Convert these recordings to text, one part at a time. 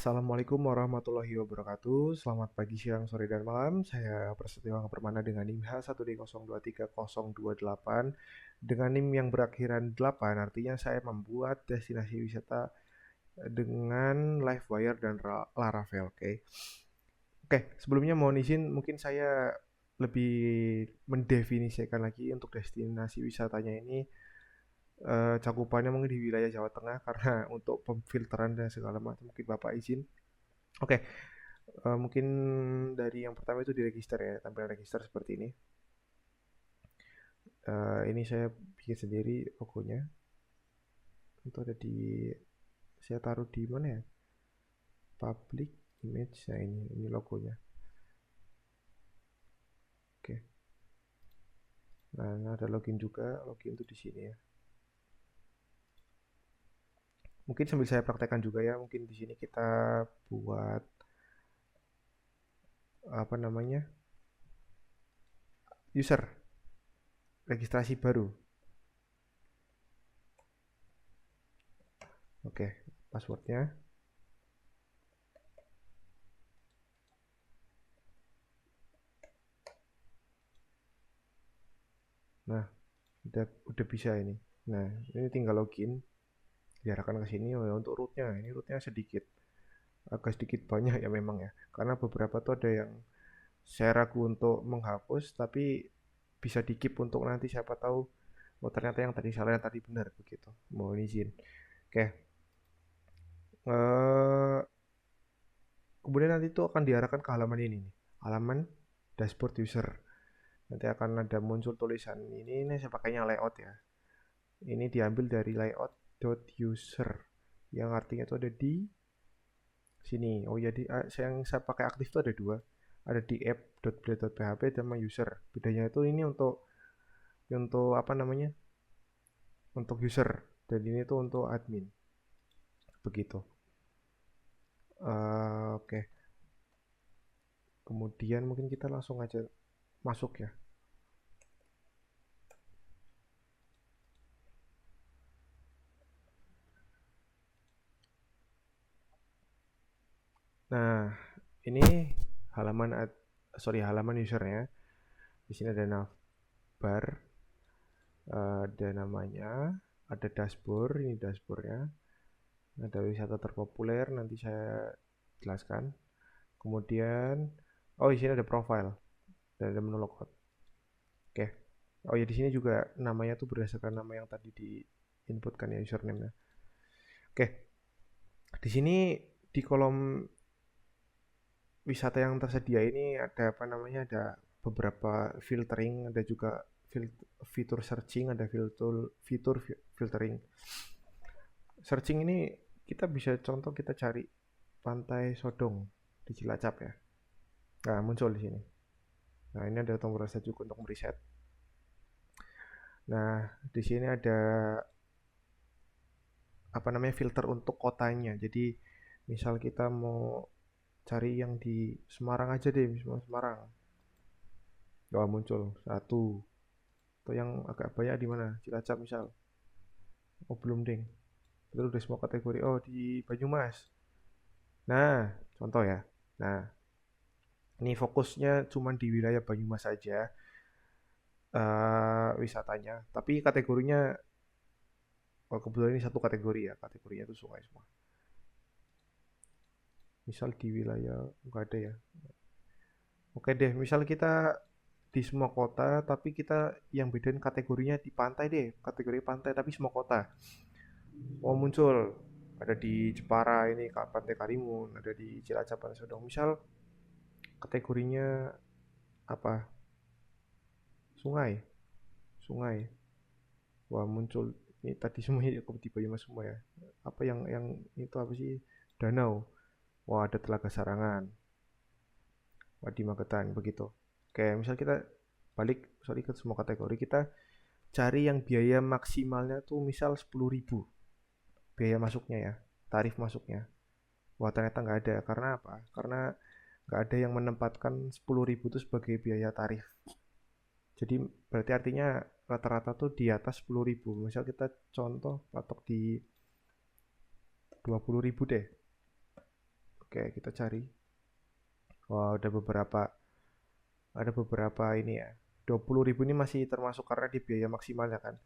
Assalamualaikum warahmatullahi wabarakatuh. Selamat pagi, siang, sore, dan malam. Saya Prasetyo Angga Permana dengan NIM H1D023028 dengan NIM yang berakhiran 8. Artinya saya membuat destinasi wisata dengan Livewire dan Laravel. Oke, sebelumnya mohon izin mungkin saya lebih mendefinisikan lagi untuk destinasi wisatanya ini, cakupannya mungkin di wilayah Jawa Tengah karena untuk pemfilteran dan segala macam mungkin Bapak izin. Oke, mungkin dari yang pertama itu di register ya, tampilan register seperti ini. Ini saya bikin sendiri logonya. Itu ada di, saya taruh di mana ya? Public image. Nah ini logonya. Oke. Nah ada login juga, login itu di sini ya. Mungkin sambil saya praktekkan juga ya, mungkin di sini kita buat apa namanya? User registrasi baru. Oke, passwordnya. Nah, udah bisa ini. Nah, ini tinggal login, diarahkan ke sini. Oh ya, untuk rootnya, ini rootnya sedikit, agak sedikit banyak ya memang ya. Karena beberapa tuh ada yang saya ragu untuk menghapus, tapi bisa di keep untuk nanti siapa tahu. Oh ternyata yang tadi salah, yang tadi benar begitu. Mohon izin. Oke. Eh, Kemudian nanti itu akan diarahkan ke halaman ini nih. Halaman dashboard user. Nanti akan ada muncul tulisan ini saya pakainya layout ya. Ini diambil dari layout.user yang artinya itu ada di sini. Oh ya, yang saya pakai aktif itu ada dua. Ada di app.blade.php sama user. Bedanya itu ini untuk apa namanya? Untuk user dan ini tuh untuk admin. Begitu. Oke. Kemudian mungkin kita langsung aja masuk ya. Nah, ini halaman halaman usernya. Di sini ada navbar, ada namanya, ada dashboard, ini dashboardnya. Ada wisata terpopuler, nanti saya jelaskan. Kemudian, oh di sini ada profile dan ada menu logout. Oke. Oh ya di sini juga namanya tuh berdasarkan nama yang tadi di inputkan ya username-nya. Oke. Di sini di kolom wisata yang tersedia ini ada apa namanya? Ada beberapa filtering, ada juga fitur searching, ada fitur filtering. Searching ini kita bisa contoh kita cari Pantai Sodong di Cilacap ya. Nah, muncul di sini. Nah, ini ada tombol reset juga untuk mereset. Nah, di sini ada apa namanya filter untuk kotanya. Jadi, misal kita mau cari yang di Semarang aja deh, misalnya Semarang. Wah, muncul satu. Atau yang agak banyak di mana? Cilacap misal. Oh, belum ding. Itu udah semua kategori. Oh, di Banyumas. Nah, contoh ya. Nah, ini fokusnya cuma di wilayah Banyumas saja, wisatanya. Tapi kategorinya, oh kebetulan ini satu kategori ya, kategorinya itu sungai semua. Misal di wilayah nggak ada ya. Oke deh, misal kita di semua kota, tapi kita yang bedain kategorinya di pantai deh, kategori pantai tapi semua kota. Oh muncul, ada di Jepara ini Pantai Karimun, ada di Cilacap Pantai Sodong. Misal kategorinya apa? Sungai, sungai. Wah muncul ini tadi semuanya di Banyumas semua ya. Apa yang itu apa sih? Danau. Wah ada Telaga Sarangan. Wah di Magetan begitu. Oke, misal kita balik sorry ke semua kategori kita cari yang biaya maksimalnya tuh misal 10.000 biaya masuknya ya, tarif masuknya. Wah ternyata nggak ada, karena apa? Karena nggak ada yang menempatkan 10.000 itu sebagai biaya tarif. Jadi berarti artinya rata-rata tuh di atas 10.000. Misal kita contoh patok di 20.000 deh. Oke, kita cari. Wah, ada beberapa ini ya. 20.000 ini masih termasuk karena di biaya maksimalnya kan.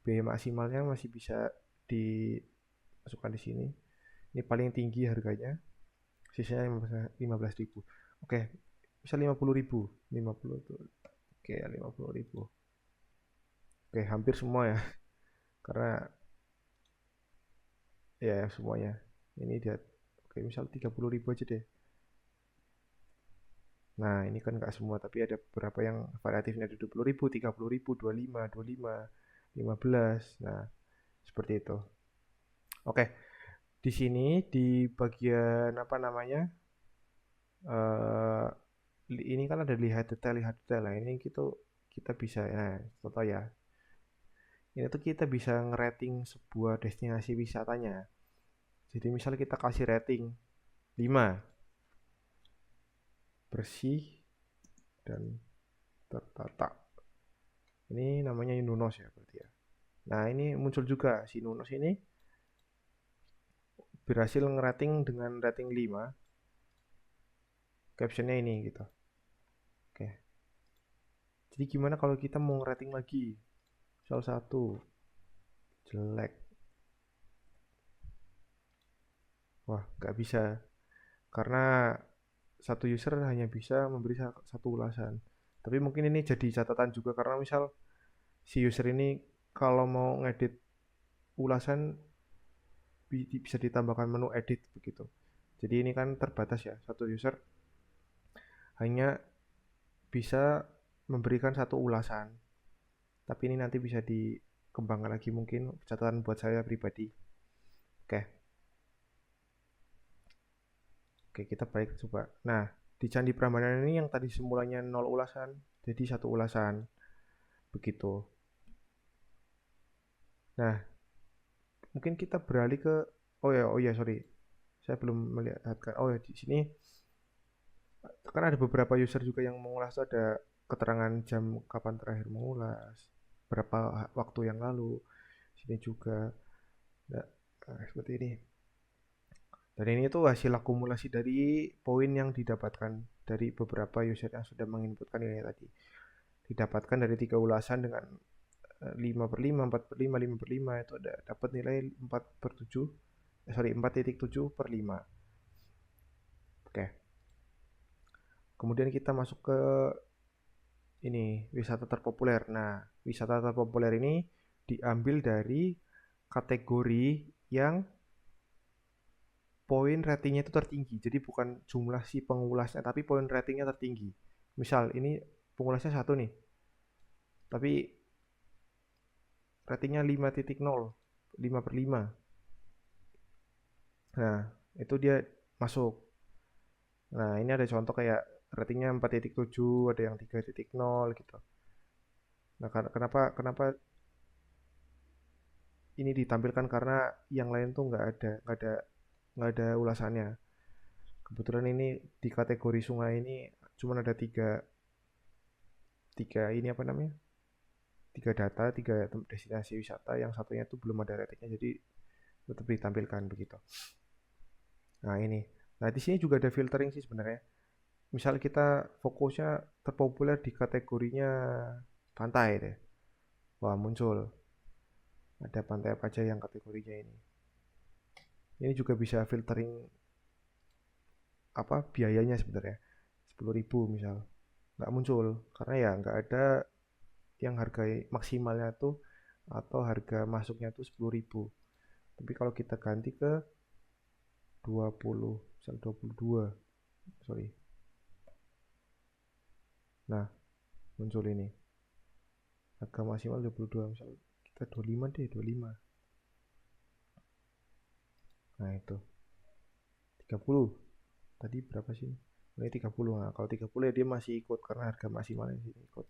Biaya maksimalnya masih bisa dimasukkan di sini. Ini paling tinggi harganya. Sisanya 15.000. Oke, bisa 50.000. 50 tuh. Oke, 50.000. Oke, hampir semua ya. Karena ya semuanya. Ini dia. Oke, misal 30.000 aja deh. Nah, ini kan nggak semua, tapi ada beberapa yang variatifnya ada 20.000, 30.000, 25, 25, 15. Nah, seperti itu. Oke, di sini di bagian apa namanya? eh ini kan ada lihat detail, lihat detail. Nah, ini kita bisa, nah, contoh ya. Ini tuh kita bisa ngerating sebuah destinasi wisatanya. Jadi misal kita kasih rating 5, bersih dan tertata. Ini namanya Nunos ya berarti ya. Nah, ini muncul juga si Nunos ini berhasil ngerating dengan rating 5. Captionnya ini gitu. Oke. Jadi gimana kalau kita mau ngerating lagi? Salah satu jelek. Wah, nggak bisa. Karena satu user hanya bisa memberi satu ulasan. Tapi mungkin ini jadi catatan juga karena misal si user ini kalau mau ngedit ulasan bisa ditambahkan menu edit begitu. Jadi ini kan terbatas ya, satu user hanya bisa memberikan satu ulasan. Tapi ini nanti bisa dikembangkan lagi mungkin catatan buat saya pribadi. Oke, oke kita balik coba. Nah, di Candi Prambanan ini yang tadi semulanya 0 ulasan, jadi satu ulasan. Begitu. Nah, mungkin kita beralih ke oh ya sorry. Saya belum melihatkan. Oh ya di sini kan ada beberapa user juga yang mengulas tuh ada keterangan jam kapan terakhir mengulas, berapa waktu yang lalu. Sini juga. Nah, seperti ini. Dan ini tuh hasil akumulasi dari poin yang didapatkan dari beberapa user yang sudah menginputkan ini tadi. Didapatkan dari 3 ulasan dengan 5 per 5, 4 per 5, 5 per 5 itu ada dapat nilai 4 per 7, 4,7 per 5. Oke. Kemudian kita masuk ke ini wisata terpopuler. Nah, wisata terpopuler ini diambil dari kategori yang poin ratingnya itu tertinggi. Jadi bukan jumlah si pengulasnya, tapi poin ratingnya tertinggi. Misal ini pengulasnya satu nih, tapi ratingnya 5,0, 5 per 5. Nah, itu dia masuk. Nah, ini ada contoh kayak ratingnya 4,7, ada yang 3,0 gitu. Nah, kenapa kenapa ini ditampilkan karena yang lain tuh nggak ada ulasannya. Kebetulan ini di kategori sungai ini cuma ada tiga tiga ini apa namanya? Tiga data, tiga destinasi wisata, yang satunya itu belum ada ratingnya, jadi tetap ditampilkan begitu. Nah ini, nah di sini juga ada filtering sih sebenarnya. Misal kita fokusnya terpopuler di kategorinya pantai deh, wah muncul ada pantai apa aja yang kategorinya ini. Ini juga bisa filtering apa biayanya sebenarnya. 10.000 misal, nggak muncul karena ya nggak ada yang harga maksimalnya tuh atau harga masuknya tuh 10.000. Tapi kalau kita ganti ke 20, misal 22, sorry. Nah, muncul ini. Harga maksimal 22, misal kita 25 deh, 25. Nah, itu. 30. Tadi berapa sih? Ini 30. Nah, kalau 30 ya dia masih ikut karena harga maksimalnya sih ikut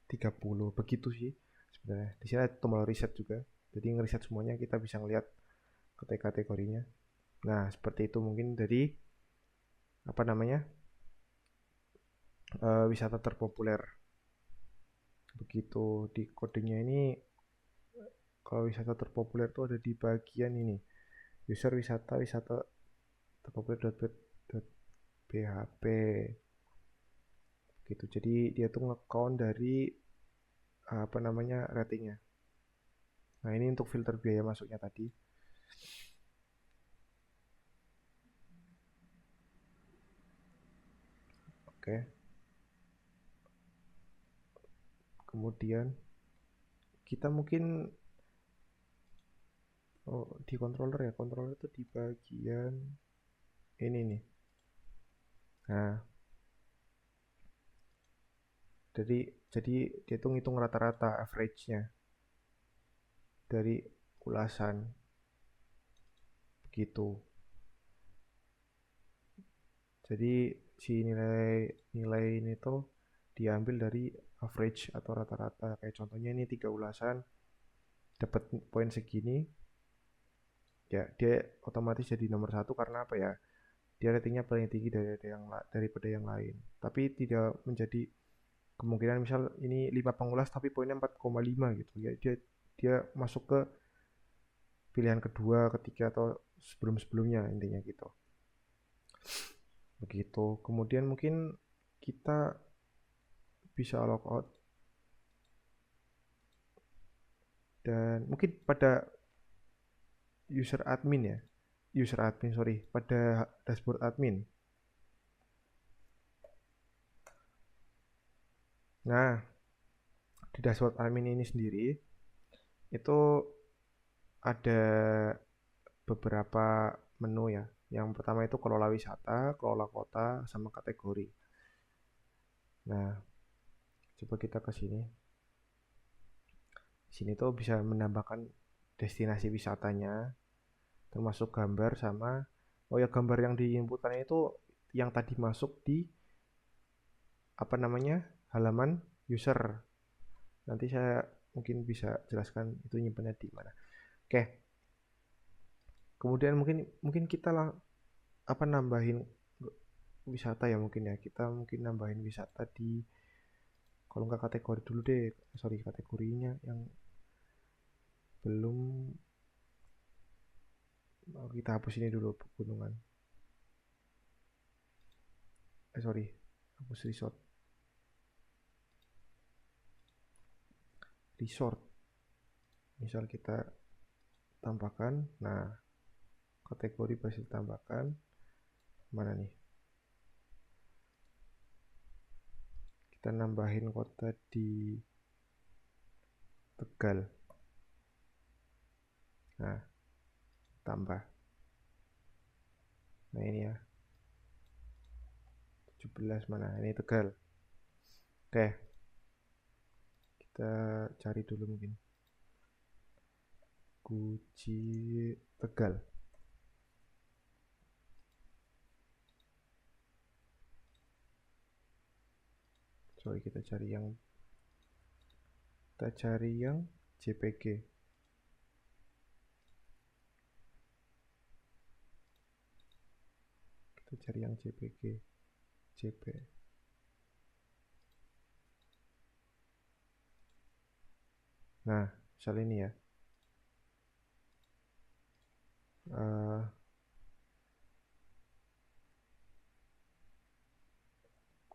30. Begitu sih sebenarnya. Di sini ada tombol riset juga. Jadi ngeriset semuanya kita bisa ngelihat kategorinya. Nah, seperti itu mungkin dari apa namanya? Wisata terpopuler. Begitu di codingnya ini kalau wisata terpopuler tuh ada di bagian ini. User wisata terpopuler. .php gitu. Jadi dia tuh nge-count dari apa namanya ratingnya. Nah ini untuk filter biaya masuknya tadi. Oke. Kemudian kita mungkin di controller ya. Controller itu di bagian ini nih. Nah, jadi dia tuh ngitung rata-rata average-nya dari ulasan gitu. Jadi si nilai ini tuh diambil dari average atau rata-rata. Kayak contohnya ini 3 ulasan dapat poin segini, ya dia otomatis jadi nomor satu karena apa ya? Dia ratingnya paling tinggi daripada yang lain. Tapi tidak menjadi kemungkinan misal ini 5 pengulas tapi poinnya 4,5 gitu ya. Dia masuk ke pilihan kedua, ketiga atau sebelum-sebelumnya intinya gitu. Begitu. Kemudian mungkin kita bisa logout dan mungkin pada user admin sorry, pada dashboard admin. Nah, di dashboard admin ini sendiri itu ada beberapa menu ya. Yang pertama itu kelola wisata, kelola kota, sama kategori. Nah, coba kita ke sini. Sini tuh bisa menambahkan destinasi wisatanya, termasuk gambar sama oh ya gambar yang diinputkan itu yang tadi masuk di apa namanya halaman user. Nanti saya mungkin bisa jelaskan itu nyimpannya di mana. Oke, kemudian mungkin mungkin kita lah apa nambahin wisata ya mungkin ya kita mungkin nambahin wisata di kalau nggak kategori dulu deh sorry kategorinya yang belum kita hapus ini dulu pegunungan sorry hapus resort misal kita tambahkan nah kategori pasti tambahkan mana nih kita nambahin kota di Tegal nah tambah nah ini ya 17 mana ini Tegal oke kita cari dulu mungkin Guci Tegal sorry kita cari yang JPG kita cari yang JPG JP nah misal ini ya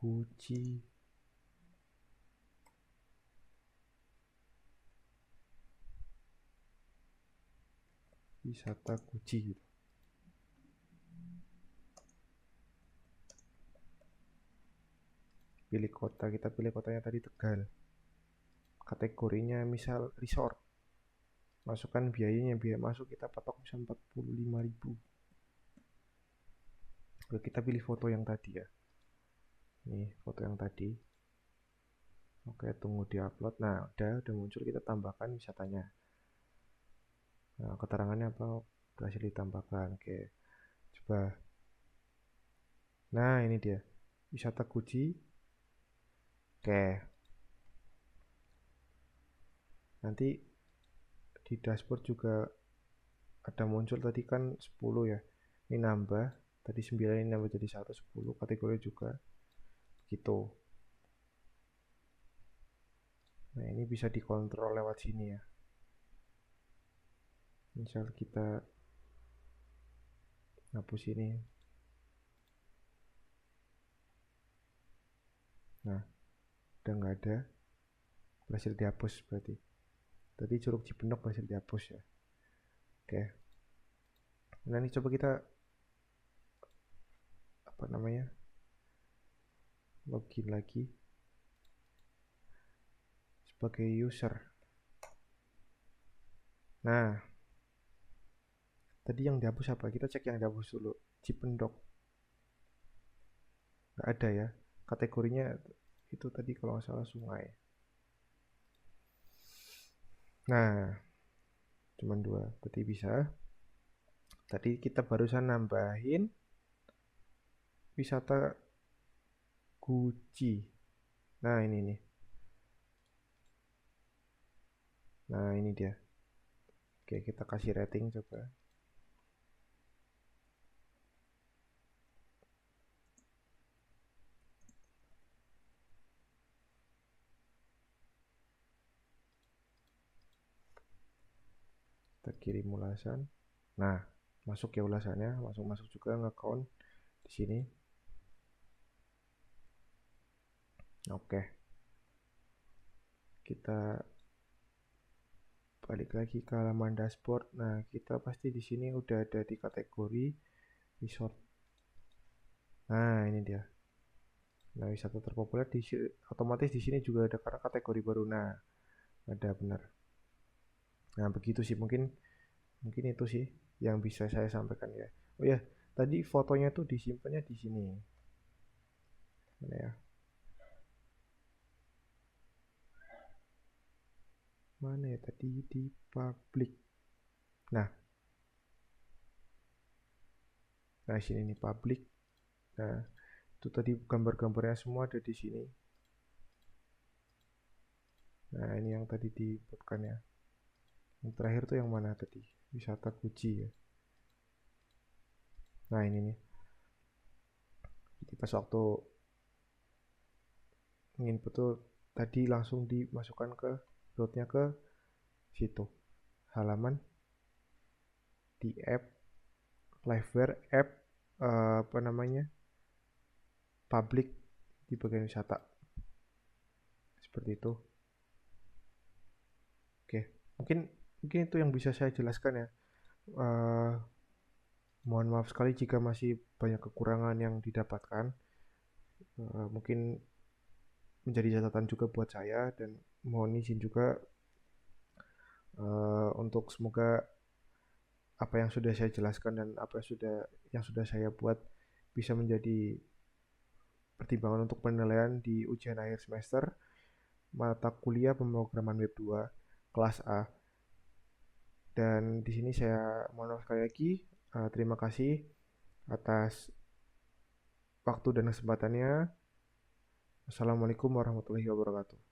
Guci wisata Guci gitu. Pilih kota kita pilih kotanya tadi Tegal kategorinya misal resort masukkan biayanya biaya masuk kita patok misal 45.000 oke kita pilih foto yang tadi ya nih foto yang tadi oke tunggu diupload nah udah muncul kita tambahkan wisatanya nah keterangannya apa berhasil ditambahkan oke coba nah ini dia wisata Guci oke nanti di dashboard juga ada muncul tadi kan 10 ya ini nambah tadi 9 ini nambah jadi 10 kategori juga gitu nah ini bisa dikontrol lewat sini ya misal kita hapus ini Nah, udah nggak ada, berhasil dihapus berarti. Tadi Curug Cipendok berhasil dihapus ya. Oke. Nah, ini coba kita apa namanya? Login lagi sebagai user. Nah, tadi yang dihapus apa? Kita cek yang dihapus dulu. Cipendok. Nggak ada ya. Kategorinya itu tadi kalau nggak salah sungai. Nah, cuman dua. Berarti bisa. Tadi kita barusan nambahin wisata Guci. Nah, ini nih. Nah, ini dia. Oke, kita kasih rating coba. Kita kirim ulasan. Nah, masuk ya ulasannya, masuk juga nge-account di sini. Oke. Kita balik lagi ke halaman dashboard. Nah, kita pasti di sini udah ada di kategori resort. Nah, ini dia. Nah, wisata terpopuler otomatis di sini juga ada karena kategori baru. Nah, ada benar. Nah, begitu sih mungkin itu sih yang bisa saya sampaikan ya. Oh ya, tadi fotonya tuh disimpannya di sini. Mana ya? Mana ya tadi di public. Nah, nah sini nih public. Nah, itu tadi gambar-gambarnya semua ada di sini. Nah, ini yang tadi dibuatkan ya. Yang terakhir tuh yang mana tadi? Wisata Guci ya. Nah, ini nih. Jadi pas waktu nginput tuh tadi langsung dimasukkan ke rootnya ke situ. Halaman di app liveware app apa namanya? Public di bagian wisata. Seperti itu. Oke, mungkin mungkin itu yang bisa saya jelaskan ya. Eh, Mohon maaf sekali jika masih banyak kekurangan yang didapatkan. Mungkin menjadi catatan juga buat saya dan mohon izin juga untuk semoga apa yang sudah saya jelaskan dan apa yang sudah saya buat bisa menjadi pertimbangan untuk penilaian di ujian akhir semester mata kuliah pemrograman web 2 kelas A. Dan di sini saya mohon maaf sekali lagi, terima kasih atas waktu dan kesempatannya. Assalamualaikum warahmatullahi wabarakatuh.